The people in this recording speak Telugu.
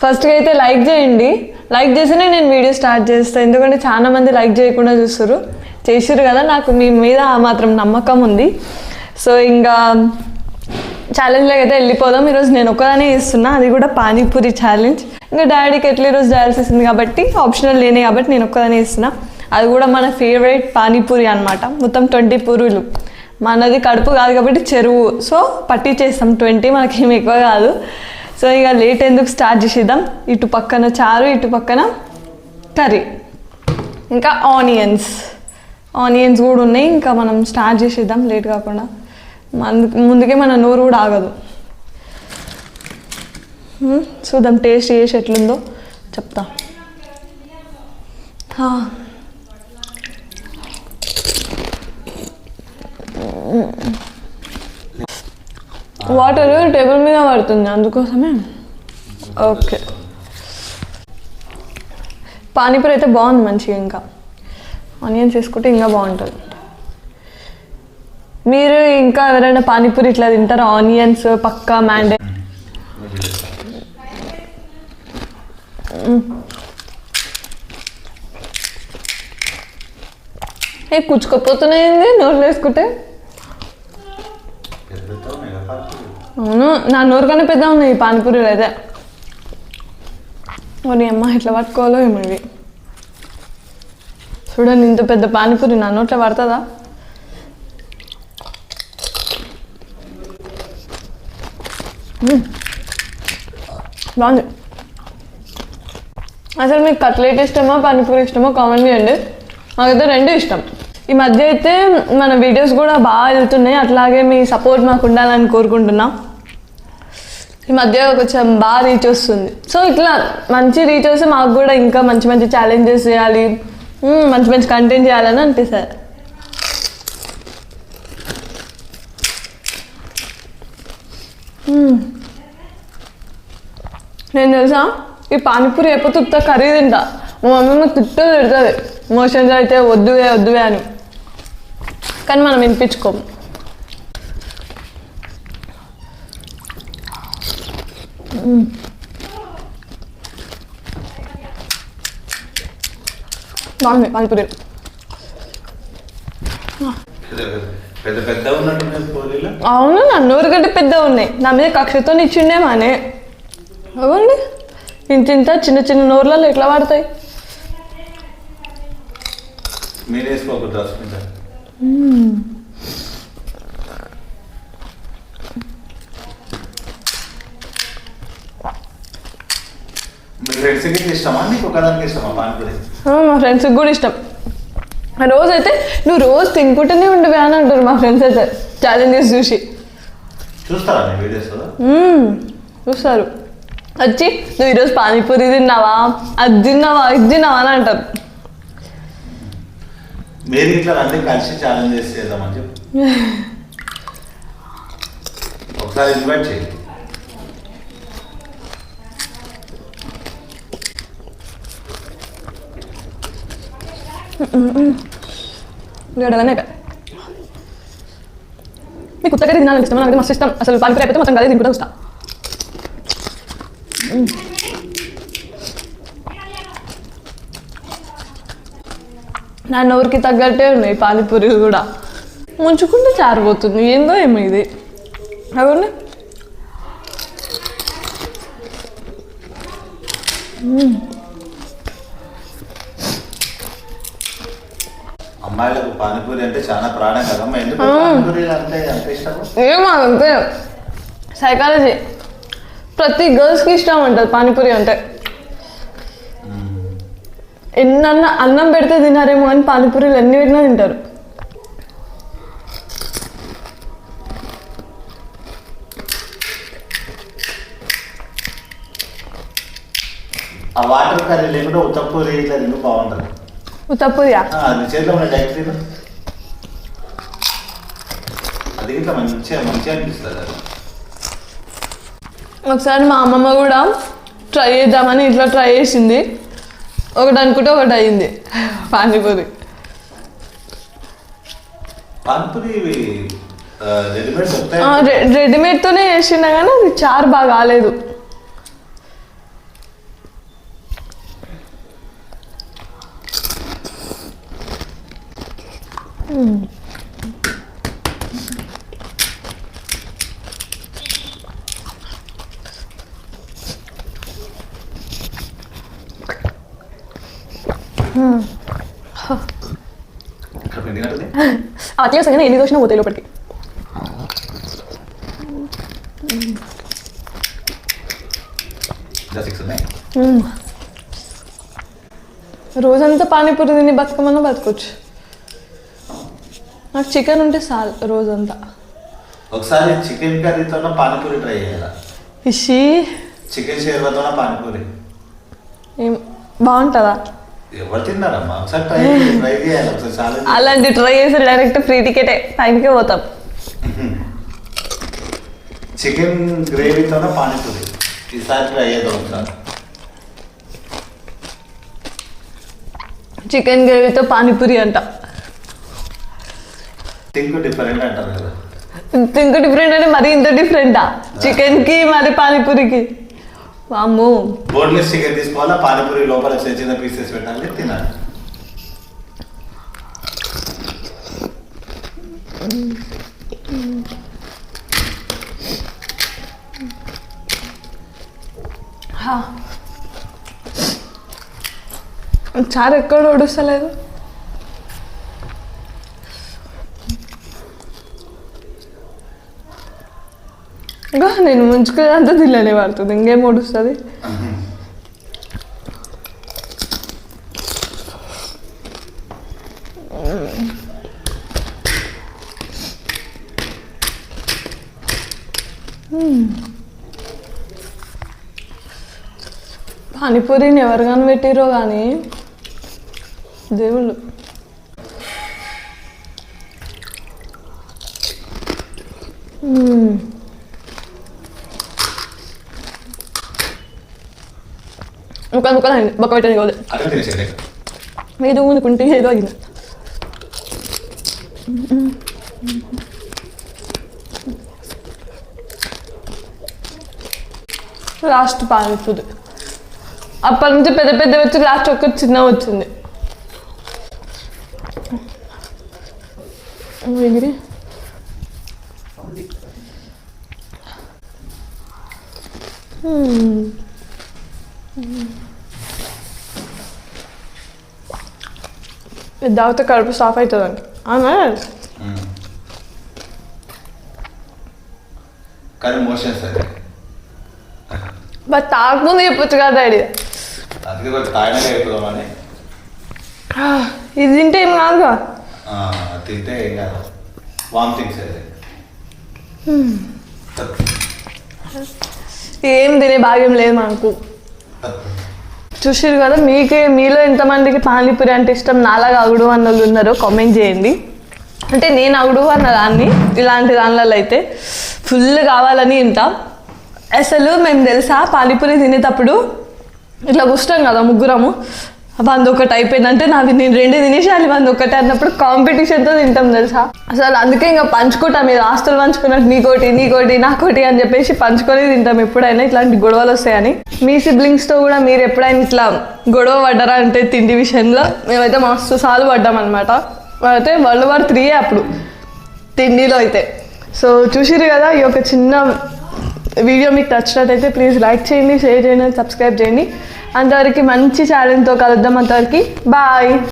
ఫస్ట్గా అయితే లైక్ చేయండి, లైక్ చేస్తేనే నేను వీడియో స్టార్ట్ చేస్తాను. ఎందుకంటే చాలా మంది లైక్ చేయకుండా చేసారు కదా, నాకు మీ మీద ఆ మాత్రం నమ్మకం ఉంది. సో ఇంకా ఛాలెంజ్లోకి అయితే వెళ్ళిపోదాం. ఈరోజు నేను ఒక్కదానే చేస్తున్నా, అది కూడా పానీపూరి ఛాలెంజ్. ఇంకా డాడీకి ఎట్లా ఈరోజు డయాలసిస్ ఉంది కాబట్టి ఆప్షనల్ లేనే కాబట్టి నేను ఒక్కదానే చేస్తున్నా. అది కూడా మన ఫేవరెట్ పానీపూరి అనమాట. మొత్తం 20 పూరీలు. మనది కడుపు కాదు కాబట్టి చెరువు, సో పట్టించేస్తాం 20, మనకేం ఎక్కువ కాదు. సో ఇక లేట్ ఎందుకు స్టార్ట్ చేసేద్దాం. ఇటు పక్కన చారు, ఇటు పక్కన కర్రీ, ఇంకా ఆనియన్స్ కూడా ఉన్నాయి. ఇంకా మనం స్టార్ట్ చేసేద్దాం లేట్ కాకుండా. ముందుకే మన నోరు కూడా ఆగదు. చూద్దాం టేస్ట్ చేసి ఎట్లుందో చెప్తా. వాటర్ టేబుల్ మీద పడుతుంది అందుకోసమే. ఓకే, పానీపూరి అయితే బాగుంది మంచిగా. ఇంకా ఆనియన్స్ వేసుకుంటే ఇంకా బాగుంటుంది. మీరు ఇంకా ఎవరైనా పానీపూరి ఇట్లా తింటారా? ఆనియన్స్ పక్కా మ్యాండే. ఏ కుచ్చుకపోతున్నాయింది నోరు వేసుకుంటే. అవును, నా నోరు కన్నా పెద్ద ఉన్నాయి ఈ పానీపూరీలు అయితే. మరి అమ్మ ఇట్లా పట్టుకోవాలో ఏమో ఇవి. చూడండి ఇంత పెద్ద పానీపూరి నా నోట్లో పడుతుందా? బాగుంది. అసలు మీకు కట్లెట్ ఇష్టమా పానీపూరి ఇష్టమా కామెంట్ చేయండి. మాకైతే రెండు ఇష్టం. ఈ మధ్య అయితే మన వీడియోస్ కూడా బాగా వెళ్తున్నాయి, అట్లాగే మీ సపోర్ట్ మాకు ఉండాలని కోరుకుంటున్నాం. ఈ మధ్య కొంచెం బాగా రీచ్ వస్తుంది. సో ఇట్లా మంచి రీచ్ వస్తే మాకు కూడా ఇంకా మంచి మంచి ఛాలెంజెస్ చేయాలి, మంచి మంచి కంటెంట్ చేయాలని అనిపిస్తుంది. నేను తెలుసా ఈ పానీపూరి ఎప్పుడు తుత్తా కర్రీ తింటా. మా మమ్మీ తిడుతుంది మోషన్స్ అయితే వద్దువే అని. కానీ మనం వినిపించుకోము. బాగుంది పానీపూరి. అవును, నా నోరు కంటే పెద్ద ఉన్నాయి. నా మీద కక్షతో ఇచ్చిండే మానే. అవ్వండి ఇంత చిన్న చిన్న నోర్లలో ఎట్లా పడతాయి? మా ఫ్రెండ్స్కి కూడా ఇష్టం. రోజైతే నువ్వు రోజు తినుకుంటూనే ఉండవే అని అంటారు మా ఫ్రెండ్స్ అయితే ఛాలెంజెస్ చూసి. చూస్తారు వచ్చి, నువ్వు ఈరోజు పానీపూరి తిన్నావా, అది తిన్నావా, ఇది తిన్నావా అని అంటారు. కలిసి ఛాలెంజ్ చేద్దామని చెప్పి ఒకసారి ఇన్వైట్ చేయి. మీకు కొత్తగా తినాలని ఇష్టం, నాకు మస్తు ఇష్టం. అసలు పానీపూరి అయిపోతే మొత్తం కలిసి తింటుంటా వస్తా. నా నోరుకి తగ్గట్టే ఉన్నాయి పానీపూరీలు కూడా. ముంచుకుంటే చారిపోతుంది, ఏందో ఏమో ఇది. అవును, అమ్మాయిలకు పానీపూరి అంటే చాలా ప్రాణం కదమ్మా. ఎందుకు పానీపూరి అంటే అంత ఇష్టం? ఏమో అంతే సైకాలజీ. ప్రతి గర్ల్స్కి ఇష్టం ఉంటుంది పానీపూరి అంటే. ఎన్నన్నా అన్నం పెడితే తినారేమో కానీ పానీపూరీలు ఎన్ని పెట్టినా తింటారు. ఆ వాటర్ కర్రీ లేకుండా ఉత్తప్పూరి ఇట్లా తిను బాగుంటుంది. ఉత్తప్పూరియా? చేతిలో ఉన్న డైరెక్ట్ అది ఇట్లా మంచిగా అనిపిస్తుంది. అది ఒకసారి మా అమ్మమ్మ కూడా ట్రై చేద్దామని ఇట్లా ట్రై చేసింది. ఒకటి అనుకుంటే ఒకటి అయింది పానీపూరి. రెడీమేడ్తోనే చేసినా కానీ అది చారు బాగా కాలేదు. ఇక్కడ పిండి కట్టలే అట్లా వస్తాయి ఎన్ని దోషణ పోతాయి లోపలికి. ఇంకా 6 ఉన్నాయి. రోజంతా పానీపూరి తిని బతుకమన్నా బతకొచ్చు. నాకు చికెన్ ఉంటే చాలు రోజంతా. ఒకసారి చికెన్ కర్రీతో పానీపూరి ట్రై చేయాలి. ఇషి చికెన్ షేర్వాతో పానీపూరి ఏం బాగుంటుందా? ఎవరు తిన్నారమ్మా? ఒకసారి ట్రై చేయాలి. ఒకసారి చాలా అలాంటి ట్రై చేసి డైరెక్ట్ ఫ్రీ టికెటే టైంకే పోతాం. చికెన్ గ్రేవీతో పానీపూరి ఈసారి ట్రై చేద్దాం ఒకసారి. చికెన్ గ్రేవీతో పానీపూరి అంట. థింక్ డిఫరెంట్ అంటారు కదా. ఇంత డిఫరెంట్ అంటే మరి ఇంత డిఫరెంటా? చికెన్కి మరి పానీపూరికి? వామ్మో. బోన్లెస్ చికెన్ తీసుకోవాలా, పానీపూరి లోపల చిన్న చిన్న పీసెస్ పెట్టాలి, తినాలి. చారు ఎక్కడ ఒడుస్తలేదు. ఇంకా నేను ముంచుకునేంతా తినలే పడుతుంది, ఇంకేం ఒడుస్తుంది. పానీపూరిని ఎవరు కనిపెట్టిరో కానీ దేవుళ్ళు. ముక్కలు ముక్కలు అయింది, బొక్క పెట్టండి కాదు. అక్కడ తినేసేయండి. ఏదో కుంటే ఏదో అయింది. లాస్ట్ పానీపూరి. అప్పటి నుంచి పెద్ద పెద్ద వచ్చి లాస్ట్ ఒక్క చిన్న వచ్చింది. ఎగిరి దాగితే కడుపు సాఫ్ అవుతుందంట. అవునా? కానీ మోషన్స్ అయితే బట్ తాగకుండా చెప్పొచ్చు కదా డాడీ. అందుకే కొంచెం తాగినాక అయిపోదామని. ఇది తింటే ఏం కాదుగా. తింటే ఏం కాదు, వామిటింగ్స్ అయితే. ఏం తినే భాగ్యం లేదు మనకు. చూసిరు కదా, మీలో ఎంతమందికి పానీపూరి అంటే ఇష్టం? నాలాగా అగుడు అన్న వాళ్ళు ఉన్నారో కామెంట్ చేయండి. అంటే నేను అగుడు అన్న దాన్ని ఇలాంటి దానిలలో అయితే ఫుల్ కావాలని తింటా. అసలు మేము తెలుసా పానీపూరి తినేటప్పుడు ఇట్లా కూర్చుంటాం కదా ముగ్గురము, 101 అయిపోయిందంటే నాది నేను 2 తినేసాలి 101 అన్నప్పుడు కాంపిటీషన్తో తింటాం తెలుసా. అసలు అందుకే ఇంకా పంచుకుంటాం, మీరు ఆస్తులు పంచుకున్నట్టు నీకోటి నీకోటి నాకోటి అని చెప్పేసి పంచుకొని తింటాం ఎప్పుడైనా ఇట్లాంటి గొడవలు వస్తాయని. మీ సిబ్లింగ్స్తో కూడా మీరు ఎప్పుడైనా ఇట్లా గొడవ పడ్డారా అంటే తిండి విషయంలో? మేమైతే మస్తు సార్లు పడ్డాం అనమాట. అయితే World War III అప్పుడు తిండిలో అయితే. సో చూసిరు కదా, ఈ యొక్క చిన్న వీడియో మీకు నచ్చినట్టయితే ప్లీజ్ లైక్ చేయండి, షేర్ చేయండి, సబ్స్క్రైబ్ చేయండి. అంతవరకు మంచి ఛానల్తో కలుద్దాం. అంతవరకు బాయ్.